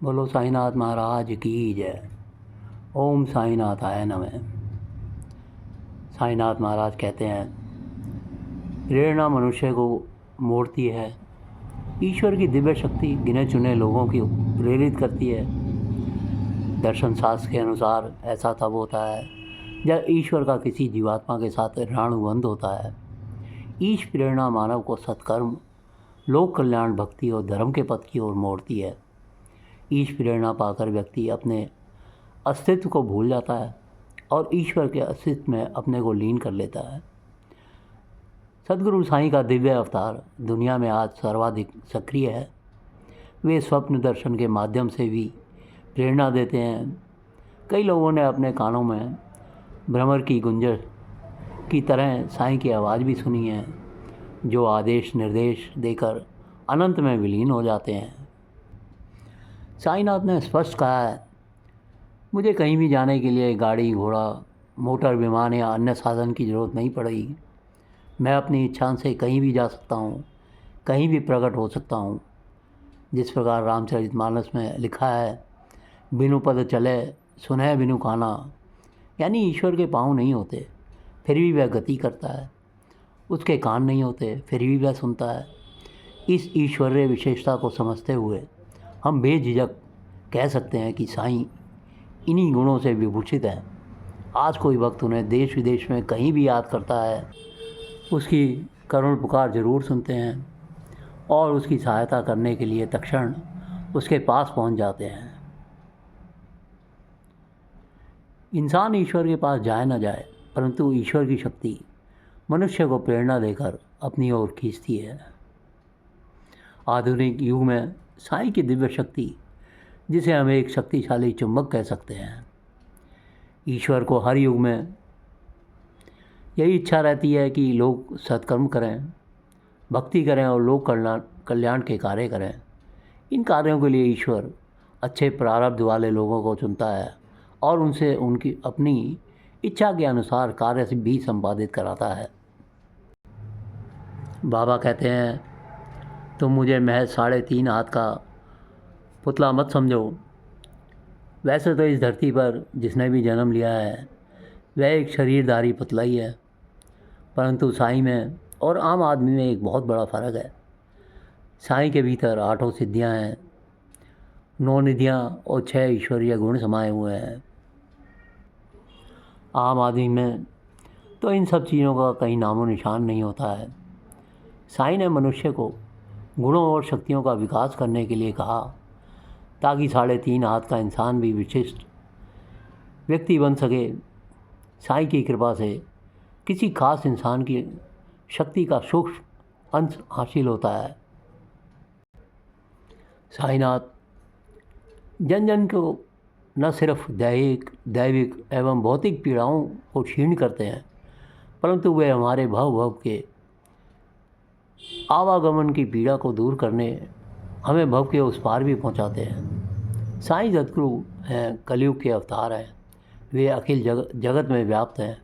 बोलो साईनाथ महाराज की जय। ओम साईनाथाय नमः। साईनाथ महाराज कहते हैं, प्रेरणा मनुष्य को मोड़ती है। ईश्वर की दिव्य शक्ति गिने चुने लोगों की प्रेरित करती है। दर्शन शास्त्र के अनुसार ऐसा तब होता है जब ईश्वर का किसी जीवात्मा के साथ ऋणानुबंध होता है। ईश प्रेरणा मानव को सत्कर्म, लोक कल्याण, भक्ति और धर्म के पथ की ओर मोड़ती है। ईश प्रेरणा पाकर व्यक्ति अपने अस्तित्व को भूल जाता है और ईश्वर के अस्तित्व में अपने को लीन कर लेता है। सद्गुरु साईं का दिव्य अवतार दुनिया में आज सर्वाधिक सक्रिय है। वे स्वप्न दर्शन के माध्यम से भी प्रेरणा देते हैं। कई लोगों ने अपने कानों में भ्रमर की गुंजश की तरह साईं की आवाज़ भी सुनी है, जो आदेश निर्देश देकर अनंत में विलीन हो जाते हैं। साईनाथ ने स्पष्ट कहा है, मुझे कहीं भी जाने के लिए गाड़ी, घोड़ा, मोटर, विमान या अन्य साधन की ज़रूरत नहीं पड़ेगी। मैं अपनी इच्छा से कहीं भी जा सकता हूँ, कहीं भी प्रकट हो सकता हूँ। जिस प्रकार रामचरितमानस में लिखा है, बिनु पद चले सुनह बिनु काना, यानी ईश्वर के पाँव नहीं होते फिर भी वह गति करता है, उसके कान नहीं होते फिर भी वह सुनता है। इस ईश्वरीय विशेषता को समझते हुए हम बेझिझक कह सकते हैं कि साईं इन्हीं गुणों से विभूषित है। आज कोई भक्त उन्हें देश विदेश में कहीं भी याद करता है, उसकी करुण पुकार जरूर सुनते हैं और उसकी सहायता करने के लिए तत्क्षण उसके पास पहुंच जाते हैं। इंसान ईश्वर के पास जाए न जाए, परंतु ईश्वर की शक्ति मनुष्य को प्रेरणा देकर अपनी ओर खींचती है। आधुनिक युग में साईं की दिव्य शक्ति, जिसे हम एक शक्तिशाली चुंबक कह सकते हैं। ईश्वर को हर युग में यही इच्छा रहती है कि लोग सत्कर्म करें, भक्ति करें और लोक कल्याण के कार्य करें। इन कार्यों के लिए ईश्वर अच्छे प्रारब्ध वाले लोगों को चुनता है और उनसे उनकी अपनी इच्छा के अनुसार कार्य से भी संपादित कराता है। बाबा कहते हैं, तुम मुझे महज 3.5 हाथ का पुतला मत समझो। वैसे तो इस धरती पर जिसने भी जन्म लिया है वह एक शरीरधारी पुतला ही है, परंतु साईं में और आम आदमी में एक बहुत बड़ा फ़र्क है। साईं के भीतर 8 सिद्धियां हैं, 9 निधियां और 6 ईश्वरीय गुण समाये हुए हैं। आम आदमी में तो इन सब चीज़ों का कहीं नामो निशान नहीं होता है। साईं ने मनुष्य को गुणों और शक्तियों का विकास करने के लिए कहा, ताकि 3.5 हाथ का इंसान भी विशिष्ट व्यक्ति बन सके। साईं की कृपा से किसी खास इंसान की शक्ति का सूक्ष्म अंश हासिल होता है। साईनाथ जन जन को न सिर्फ दैविक एवं भौतिक पीड़ाओं को क्षीण करते हैं, परंतु वे हमारे भव के आवागमन की पीड़ा को दूर करने हमें भव के उस पार भी पहुंचाते हैं। साईं सद्गुरु हैं, कलयुग के अवतार हैं। वे अखिल जगत में व्याप्त हैं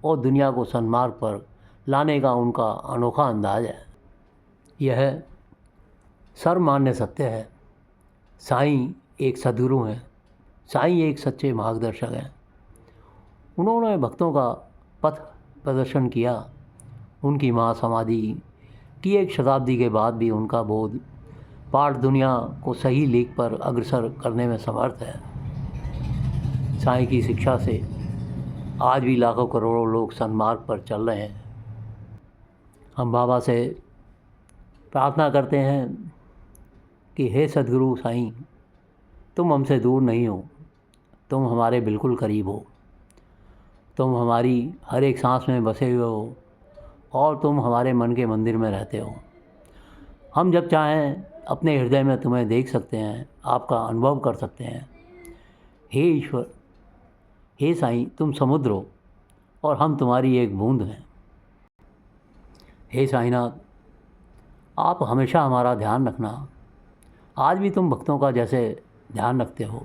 और दुनिया को सन्मार्ग पर लाने का उनका अनोखा अंदाज है। यह सर्वमान्य सत्य है। साईं एक सद्गुरु हैं। साईं एक सच्चे मार्गदर्शक हैं। उन्होंने भक्तों का पथ प्रदर्शन किया। उनकी महासमाधि की 1 शताब्दी के बाद भी उनका बोध पाठ दुनिया को सही लीक पर अग्रसर करने में समर्थ है। साईं की शिक्षा से आज भी लाखों करोड़ों लोग सन्मार्ग पर चल रहे हैं। हम बाबा से प्रार्थना करते हैं कि हे सद्गुरु साईं, तुम हमसे दूर नहीं हो, तुम हमारे बिल्कुल करीब हो। तुम हमारी हर एक सांस में बसे हुए हो और तुम हमारे मन के मंदिर में रहते हो। हम जब चाहें अपने हृदय में तुम्हें देख सकते हैं, आपका अनुभव कर सकते हैं। हे ईश्वर, हे साईं, तुम समुद्र हो और हम तुम्हारी एक बूंद हैं। हे साईनाथ, आप हमेशा हमारा ध्यान रखना। आज भी तुम भक्तों का जैसे ध्यान रखते हो।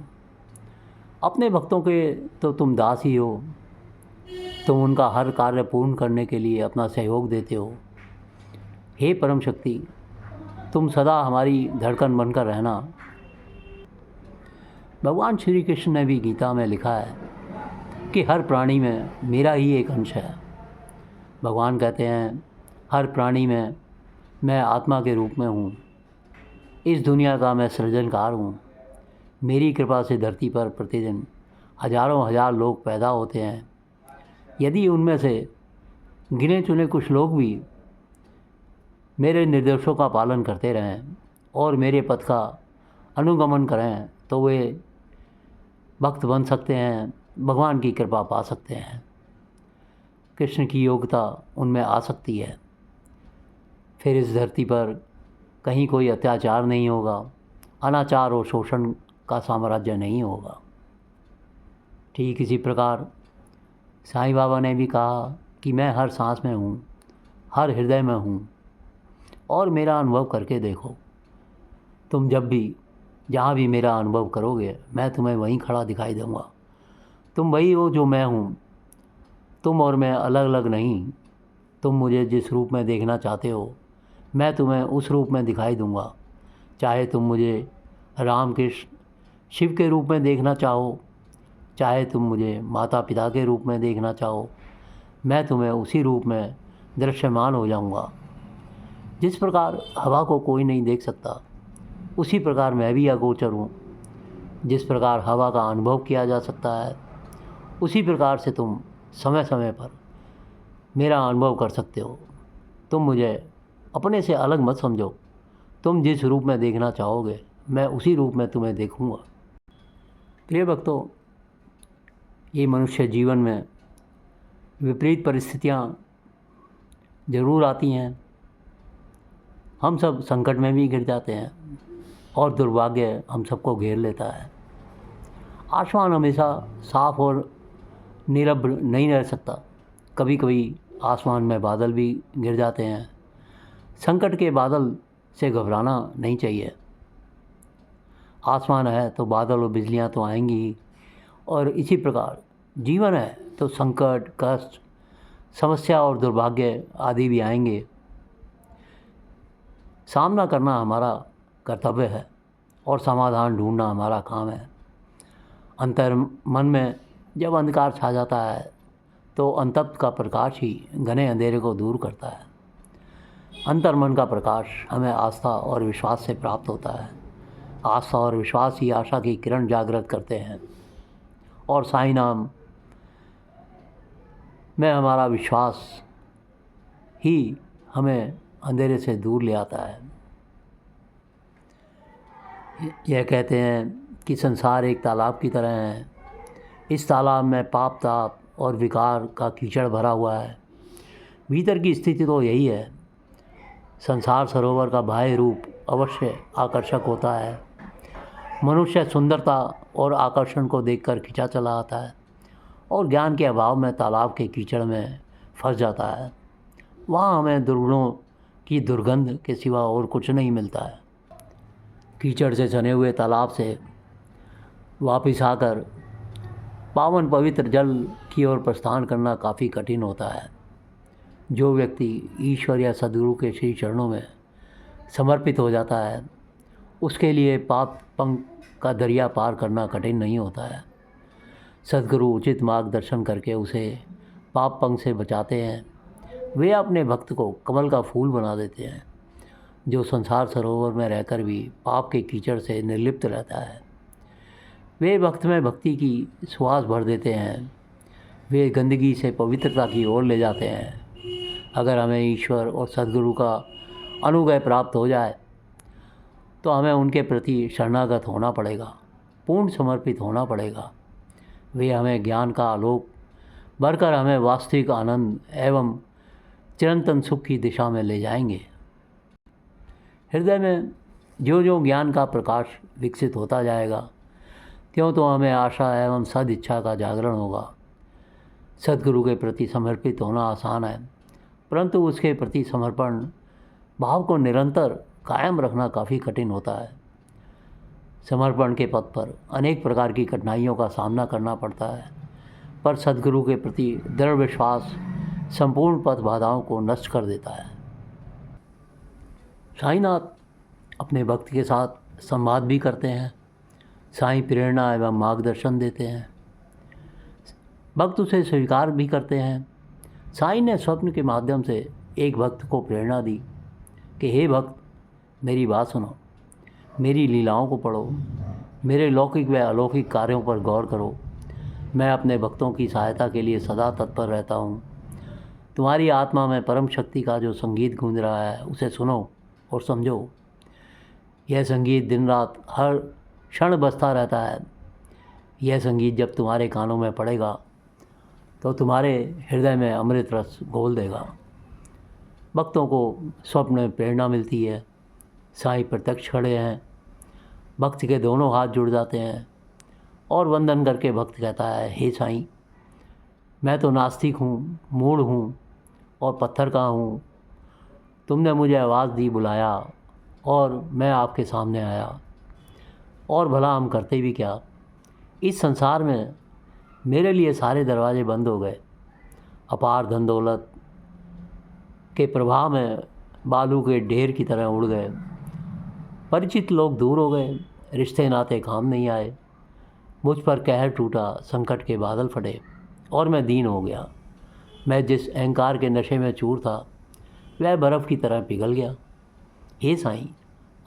अपने भक्तों के तो तुम दास ही हो। तुम उनका हर कार्य पूर्ण करने के लिए अपना सहयोग देते हो। हे परम शक्ति, तुम सदा हमारी धड़कन बनकर रहना। भगवान श्री कृष्ण ने भी गीता में लिखा है कि हर प्राणी में मेरा ही एक अंश है। भगवान कहते हैं हर प्राणी में मैं आत्मा के रूप में हूँ। इस दुनिया का मैं सृजनकार हूँ। मेरी कृपा से धरती पर प्रतिदिन हजारों हजार लोग पैदा होते हैं। यदि उनमें से गिने चुने कुछ लोग भी मेरे निर्देशों का पालन करते रहें और मेरे पथ का अनुगमन करें तो वे भक्त बन सकते हैं, भगवान की कृपा पा सकते हैं, कृष्ण की योग्यता उनमें आ सकती है। फिर इस धरती पर कहीं कोई अत्याचार नहीं होगा, अनाचार और शोषण का साम्राज्य नहीं होगा। ठीक इसी प्रकार साईं बाबा ने भी कहा कि मैं हर सांस में हूँ, हर हृदय में हूँ और मेरा अनुभव करके देखो। तुम जब भी जहाँ भी मेरा अनुभव करोगे मैं तुम्हें वहीं खड़ा दिखाई दूँगा। तुम वही हो जो मैं हूँ। तुम और मैं अलग अलग नहीं। तुम मुझे जिस रूप में देखना चाहते हो मैं तुम्हें उस रूप में दिखाई दूँगा। चाहे तुम मुझे राम कृष्ण शिव के रूप में देखना चाहो, चाहे तुम मुझे माता पिता के रूप में देखना चाहो, मैं तुम्हें उसी रूप में दृश्यमान हो जाऊँगा। जिस प्रकार हवा को कोई नहीं देख सकता उसी प्रकार मैं भी अगोचर हूँ। जिस प्रकार हवा का अनुभव किया जा सकता है उसी प्रकार से तुम समय समय पर मेरा अनुभव कर सकते हो। तुम मुझे अपने से अलग मत समझो। तुम जिस रूप में देखना चाहोगे मैं उसी रूप में तुम्हें देखूँगा। प्रिय भक्तों, ये मनुष्य जीवन में विपरीत परिस्थितियाँ ज़रूर आती हैं। हम सब संकट में भी घिर जाते हैं और दुर्भाग्य हम सबको घेर लेता है। आसमान हमेशा साफ और निरभ्र नहीं रह सकता। कभी कभी आसमान में बादल भी गिर जाते हैं। संकट के बादल से घबराना नहीं चाहिए। आसमान है तो बादल और बिजलियाँ तो आएंगी ही, और इसी प्रकार जीवन है तो संकट, कष्ट, समस्या और दुर्भाग्य आदि भी आएंगे। सामना करना हमारा कर्तव्य है और समाधान ढूंढना हमारा काम है। अंतर मन में जब अंधकार छा जाता है तो अंतप्त का प्रकाश ही घने अंधेरे को दूर करता है। अंतर मन का प्रकाश हमें आस्था और विश्वास से प्राप्त होता है। आस्था और विश्वास ही आशा की किरण जागृत करते हैं और साईं नाम में हमारा विश्वास ही हमें अंधेरे से दूर ले आता है। यह कहते हैं कि संसार एक तालाब की तरह है। इस तालाब में पाप, ताप और विकार का कीचड़ भरा हुआ है। भीतर की स्थिति तो यही है। संसार सरोवर का बाह्य रूप अवश्य आकर्षक होता है। मनुष्य सुंदरता और आकर्षण को देखकर खिंचा चला आता है और ज्ञान के अभाव में तालाब के कीचड़ में फंस जाता है। वहाँ हमें दुर्गुणों की दुर्गंध के सिवा और कुछ नहीं मिलता है। कीचड़ से सने हुए तालाब से वापस आकर पावन पवित्र जल की ओर प्रस्थान करना काफ़ी कठिन होता है। जो व्यक्ति ईश्वर या सद्गुरु के श्री चरणों में समर्पित हो जाता है उसके लिए पाप पंख का दरिया पार करना कठिन नहीं होता है। सद्गुरु उचित मार्गदर्शन करके उसे पाप पंख से बचाते हैं। वे अपने भक्त को कमल का फूल बना देते हैं जो संसार सरोवर में रहकर भी पाप के कीचड़ से निर्लिप्त रहता है। वे भक्त में भक्ति की सुवास भर देते हैं। वे गंदगी से पवित्रता की ओर ले जाते हैं। अगर हमें ईश्वर और सद्गुरु का अनुग्रह प्राप्त हो जाए तो हमें उनके प्रति शरणागत होना पड़ेगा, पूर्ण समर्पित होना पड़ेगा। वे हमें ज्ञान का आलोक भरकर हमें वास्तविक आनंद एवं चिरंतन सुख की दिशा में ले जाएंगे। हृदय में जो जो ज्ञान का प्रकाश विकसित होता जाएगा त्यों तो हमें आशा एवं सद इच्छा का जागरण होगा। सद्गुरु के प्रति समर्पित होना आसान है, परंतु उसके प्रति समर्पण भाव को निरंतर कायम रखना काफ़ी कठिन होता है। समर्पण के पथ पर अनेक प्रकार की कठिनाइयों का सामना करना पड़ता है, पर सद्गुरु के प्रति दृढ़ विश्वास संपूर्ण पथ बाधाओं को नष्ट कर देता है। साईनाथ अपने भक्त के साथ संवाद भी करते हैं। साईं प्रेरणा एवं मार्गदर्शन देते हैं। भक्त उसे स्वीकार भी करते हैं। साईं ने स्वप्न के माध्यम से एक भक्त को प्रेरणा दी कि हे भक्त, मेरी बात सुनो, मेरी लीलाओं को पढ़ो, मेरे लौकिक व अलौकिक कार्यों पर गौर करो। मैं अपने भक्तों की सहायता के लिए सदा तत्पर रहता हूँ। तुम्हारी आत्मा में परम शक्ति का जो संगीत गूंज रहा है उसे सुनो और समझो। यह संगीत दिन रात हर क्षण बजता रहता है। यह संगीत जब तुम्हारे कानों में पड़ेगा तो तुम्हारे हृदय में अमृत रस घोल देगा। भक्तों को स्वप्न में प्रेरणा मिलती है। साईं प्रत्यक्ष खड़े हैं। भक्त के दोनों हाथ जुड़ जाते हैं और वंदन करके भक्त कहता है, हे साईं, मैं तो नास्तिक हूँ, मूढ़ हूँ और पत्थर का हूँ। तुमने मुझे आवाज़ दी, बुलाया और मैं आपके सामने आया। और भला हम करते भी क्या? इस संसार में मेरे लिए सारे दरवाजे बंद हो गए। अपार धन दौलत के प्रभाव में बालू के ढेर की तरह उड़ गए। परिचित लोग दूर हो गए, रिश्ते नाते काम नहीं आए। मुझ पर कहर टूटा, संकट के बादल फटे और मैं दीन हो गया। मैं जिस अहंकार के नशे में चूर था वह बर्फ़ की तरह पिघल गया। हे साईं,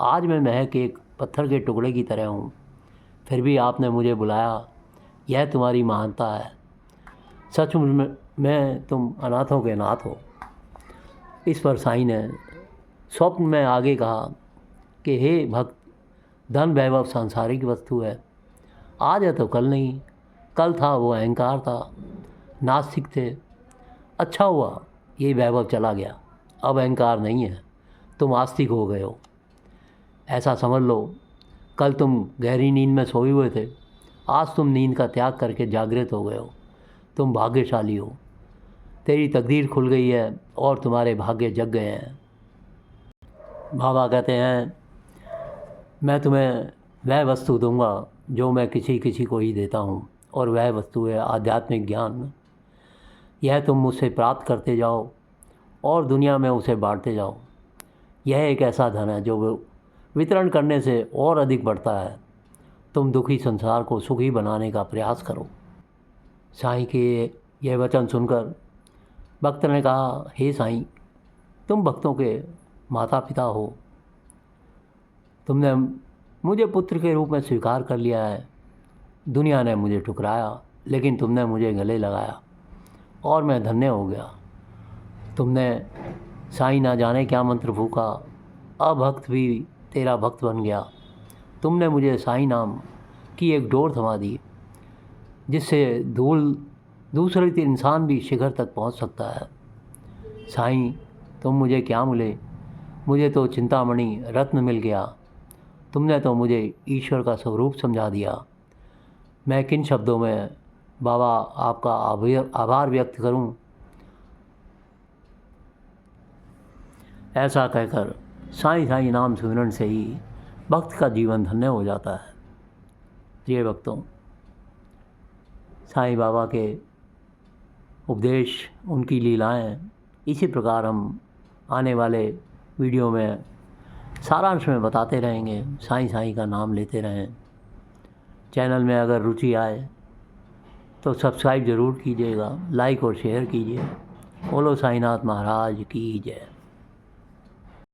आज मैं महक एक पत्थर के टुकड़े की तरह हूँ। फिर भी आपने मुझे बुलाया, यह तुम्हारी महानता है। सचमुच में तुम अनाथों के नाथ हो। इस पर साईं ने स्वप्न में आगे कहा कि हे भक्त, धन वैभव सांसारिक वस्तु है। आज है तो कल नहीं। कल था वो अहंकार था, नास्तिक थे। अच्छा हुआ ये वैभव चला गया, अब अहंकार नहीं है, तुम आस्तिक हो गए हो। ऐसा समझ लो, कल तुम गहरी नींद में सोए हुए थे, आज तुम नींद का त्याग करके जागृत हो गए हो। तुम भाग्यशाली हो। तेरी तकदीर खुल गई है और तुम्हारे भाग्य जग गए हैं। बाबा कहते हैं, मैं तुम्हें वह वस्तु दूंगा जो मैं किसी किसी को ही देता हूँ, और वह वस्तु है आध्यात्मिक ज्ञान। यह तुम मुझसे प्राप्त करते जाओ और दुनिया में उसे बांटते जाओ। यह एक ऐसा धन है जो वितरण करने से और अधिक बढ़ता है। तुम दुखी संसार को सुखी बनाने का प्रयास करो। साईं के यह वचन सुनकर भक्त ने कहा, हे साईं, तुम भक्तों के माता पिता हो। तुमने मुझे पुत्र के रूप में स्वीकार कर लिया है। दुनिया ने मुझे ठुकराया, लेकिन तुमने मुझे गले लगाया और मैं धन्य हो गया। तुमने साईं ना जाने क्या मंत्र फूका, अभक्त भी तेरा भक्त बन गया। तुमने मुझे साईं नाम की एक डोर थमा दी, जिससे दूसरे इंसान भी शिखर तक पहुंच सकता है। साईं, तुम मुझे क्या मिले? मुझे तो चिंतामणि रत्न मिल गया। तुमने तो मुझे ईश्वर का स्वरूप समझा दिया। मैं किन शब्दों में बाबा आपका आभार व्यक्त करूं? ऐसा कहकर साईं साईं नाम सुमिरन से ही भक्त का जीवन धन्य हो जाता है। प्रिय भक्तों, साईं बाबा के उपदेश, उनकी लीलाएं, इसी प्रकार हम आने वाले वीडियो में सारांश में बताते रहेंगे। साईं साईं का नाम लेते रहें। चैनल में अगर रुचि आए तो सब्सक्राइब ज़रूर कीजिएगा, लाइक और शेयर कीजिए। बोलो साईनाथ महाराज की जय।